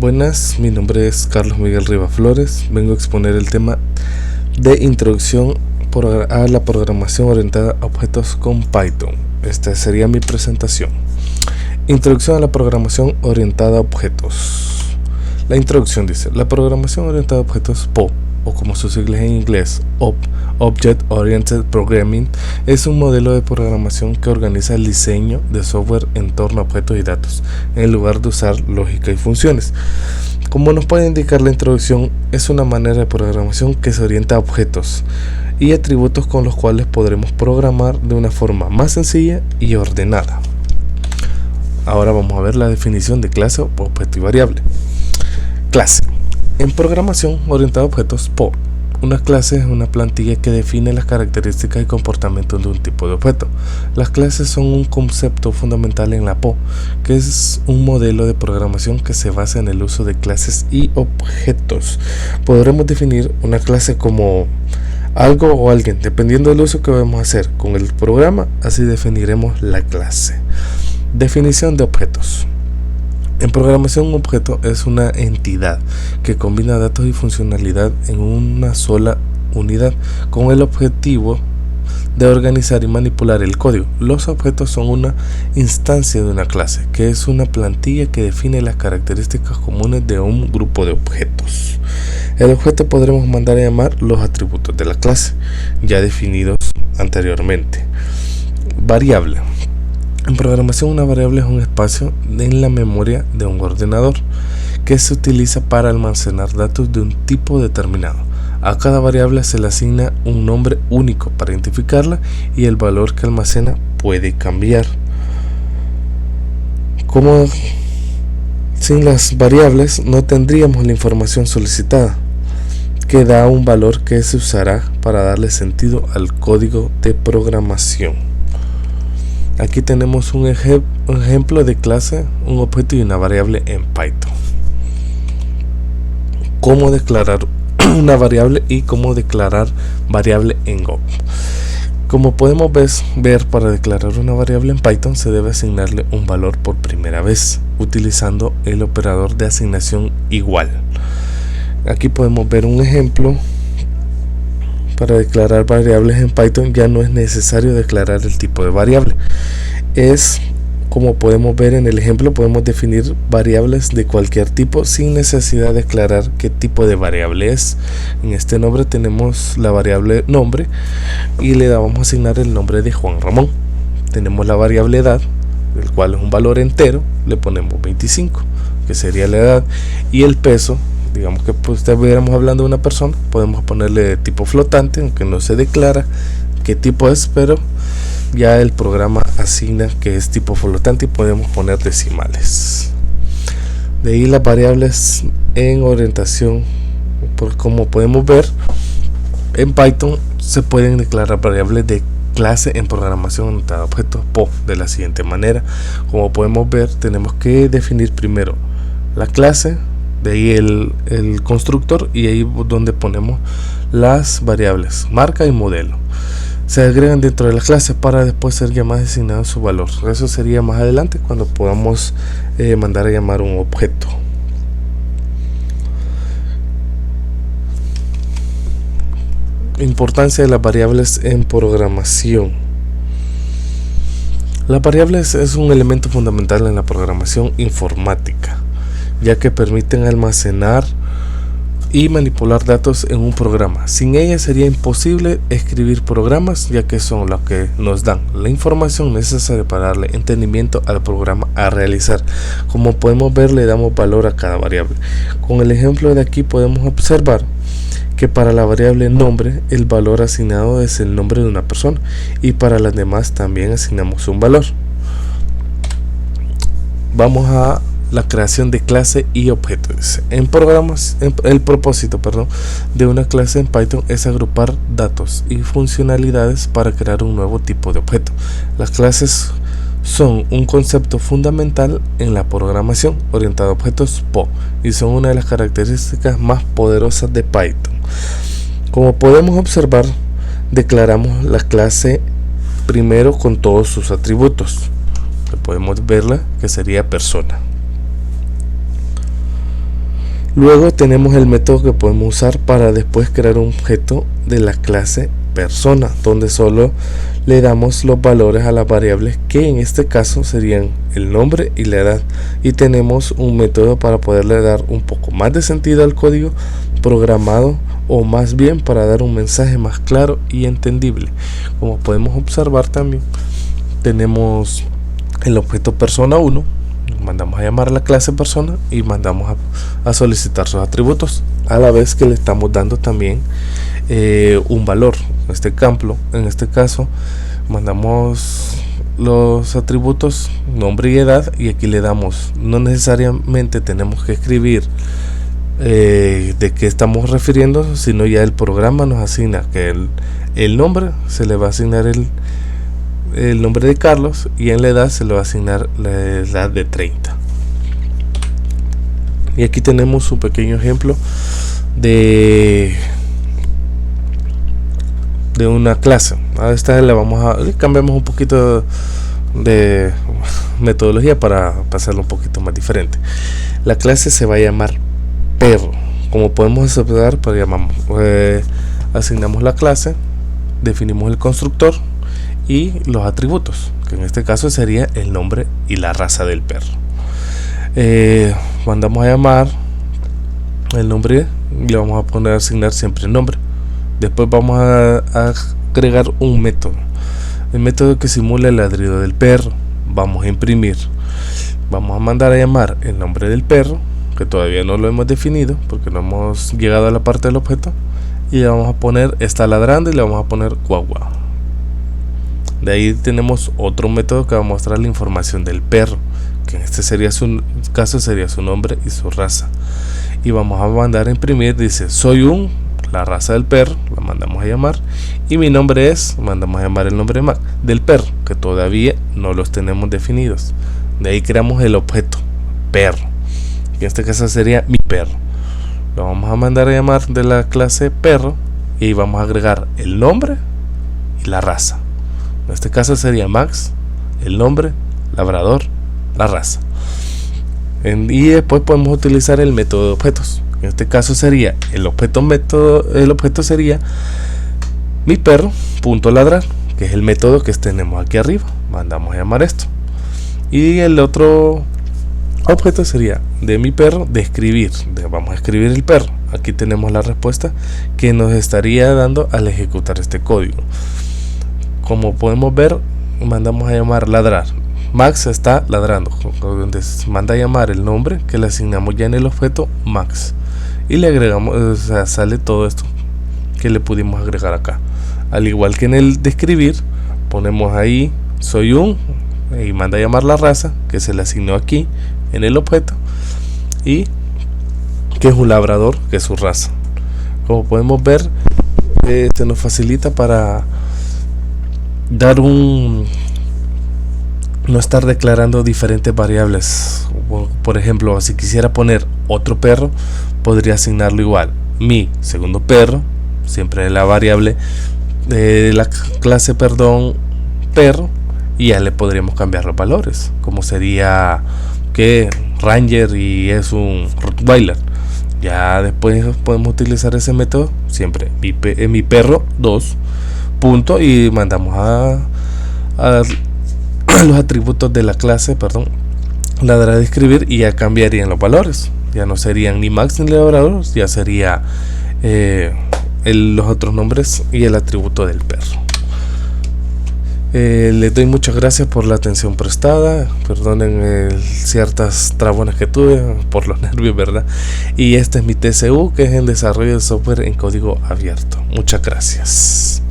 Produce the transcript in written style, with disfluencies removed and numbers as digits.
Buenas, mi nombre es Carlos Miguel Rivas Flores. Vengo a exponer el tema de introducción a la programación orientada a objetos con Python. Esta sería mi presentación. Introducción a la programación orientada a objetos. La introducción dice: la programación orientada a objetos PO, o como sus siglas en inglés, Object Oriented Programming, es un modelo de programación que organiza el diseño de software en torno a objetos y datos, en lugar de usar lógica y funciones. Como nos puede indicar la introducción, es una manera de programación que se orienta a objetos y atributos con los cuales podremos programar de una forma más sencilla y ordenada. Ahora vamos a ver la definición de clase, objeto y variable. Clase. En programación orientada a objetos PO, una clase es una plantilla que define las características y comportamientos de un tipo de objeto. Las clases son un concepto fundamental en la PO, que es un modelo de programación que se basa en el uso de clases y objetos. Podremos definir una clase como algo o alguien, dependiendo del uso que vamos a hacer con el programa. Así definiremos la clase. Definición de objetos. En programación, un objeto es una entidad que combina datos y funcionalidad en una sola unidad con el objetivo de organizar y manipular el código. Los objetos son una instancia de una clase, que es una plantilla que define las características comunes de un grupo de objetos. El objeto podremos mandar a llamar los atributos de la clase, ya definidos anteriormente. Variable. En programación, una variable es un espacio en la memoria de un ordenador que se utiliza para almacenar datos de un tipo determinado. A cada variable se le asigna un nombre único para identificarla y el valor que almacena puede cambiar. Como sin las variables no tendríamos la información solicitada, que da un valor que se usará para darle sentido al código de programación. Aquí tenemos un ejemplo de clase, un objeto y una variable en Python. Cómo declarar una variable y cómo declarar variable en Go. Como podemos ver, para declarar una variable en Python se debe asignarle un valor por primera vez, utilizando el operador de asignación igual. Aquí podemos ver un ejemplo. Para declarar variables en Python ya no es necesario declarar el tipo de variable. Como podemos ver en el ejemplo, podemos definir variables de cualquier tipo sin necesidad de declarar qué tipo de variable es. En este nombre tenemos la variable nombre y le vamos a asignar el nombre de Juan Ramón. Tenemos la variable edad, el cual es un valor entero, le ponemos 25, que sería la edad, y el peso. Digamos que estuviéramos hablando de una persona, podemos ponerle de tipo flotante, aunque no se declara qué tipo es, pero ya el programa asigna que es tipo flotante y podemos poner decimales. De ahí las variables en orientación, como podemos ver en Python se pueden declarar variables de clase en programación orientada a objetos PO de la siguiente manera. Como podemos ver, tenemos que definir primero la clase, de ahí el constructor, y ahí donde ponemos las variables marca y modelo. Se agregan dentro de la clase para después ser llamadas asignadas su valor. Eso sería más adelante cuando podamos mandar a llamar un objeto. Importancia de las variables en programación. Las variables es un elemento fundamental en la programación informática, ya que permiten almacenar y manipular datos en un programa. Sin ellas sería imposible escribir programas, ya que son los que nos dan la información necesaria para darle entendimiento al programa a realizar. Como podemos ver, le damos valor a cada variable. Con el ejemplo de aquí podemos observar que para la variable nombre el valor asignado es el nombre de una persona, y para las demás también asignamos un valor. Vamos a la creación de clase y objetos. El propósito de una clase en Python es agrupar datos y funcionalidades para crear un nuevo tipo de objeto. Las clases son un concepto fundamental en la programación orientada a objetos PO y son una de las características más poderosas de Python. Como podemos observar, declaramos la clase primero con todos sus atributos. Podemos verla, que sería persona. Luego tenemos el método que podemos usar para después crear un objeto de la clase persona, donde solo le damos los valores a las variables, que en este caso serían el nombre y la edad, y tenemos un método para poderle dar un poco más de sentido al código programado, o más bien para dar un mensaje más claro y entendible. Como podemos observar, también tenemos el objeto persona 1, mandamos a llamar a la clase persona y mandamos a solicitar sus atributos, a la vez que le estamos dando también un valor. En este caso mandamos los atributos nombre y edad, y aquí le damos, no necesariamente tenemos que escribir de qué estamos refiriendo, sino ya el programa nos asigna que el nombre se le va a asignar el nombre de Carlos, y en la edad se le va a asignar la edad de 30. Y aquí tenemos un pequeño ejemplo de una clase. A esta le cambiamos un poquito de metodología para pasarlo un poquito más diferente. La clase se va a llamar perro. Como podemos observar, asignamos la clase, definimos el constructor y los atributos, que en este caso sería el nombre y la raza del perro. Mandamos a llamar el nombre y le vamos a asignar siempre el nombre. Después vamos a agregar un método, el método que simula el ladrido del perro. Vamos a imprimir, vamos a mandar a llamar el nombre del perro, que todavía no lo hemos definido porque no hemos llegado a la parte del objeto, y le vamos a poner está ladrando y le vamos a poner guau guau. De ahí tenemos otro método que va a mostrar la información del perro, que en este caso sería su nombre y su raza, y vamos a mandar a imprimir. Dice soy la raza del perro, la mandamos a llamar, y mi nombre es, mandamos a llamar el nombre del perro, que todavía no los tenemos definidos. De ahí creamos el objeto perro, que en este caso sería mi perro. Lo vamos a mandar a llamar de la clase perro, y vamos a agregar el nombre y la raza. En este caso sería Max, el nombre, labrador, la raza. Y después podemos utilizar el método de objetos. En este caso sería el objeto sería mi perro punto ladrar, que es el método que tenemos aquí arriba. Mandamos a llamar esto. Y el otro objeto sería de mi perro describir. Vamos a escribir el perro. Aquí tenemos la respuesta que nos estaría dando al ejecutar este código. Como podemos ver, mandamos a llamar ladrar. Max está ladrando, donde manda a llamar el nombre que le asignamos ya en el objeto Max, y le agregamos, sale todo esto que le pudimos agregar acá. Al igual que en el describir, ponemos ahí soy y manda a llamar la raza que se le asignó aquí en el objeto, y que es un labrador, que es su raza. Como podemos ver, se nos facilita para dar no estar declarando diferentes variables. Por ejemplo, si quisiera poner otro perro, podría asignarlo igual mi segundo perro, siempre la variable de la clase perro, y ya le podríamos cambiar los valores, como sería que Ranger y es un Rottweiler. Ya después podemos utilizar ese método, siempre mi perro 2 punto, y mandamos a los atributos de la clase ladrar de escribir, y ya cambiarían los valores. Ya no serían ni Max ni labrador, ya sería los otros nombres y el atributo del perro. Les doy muchas gracias por la atención prestada. Perdonen ciertas trabones que tuve por los nervios, ¿verdad? Y este es mi TCU, que es el desarrollo de software en código abierto. Muchas gracias.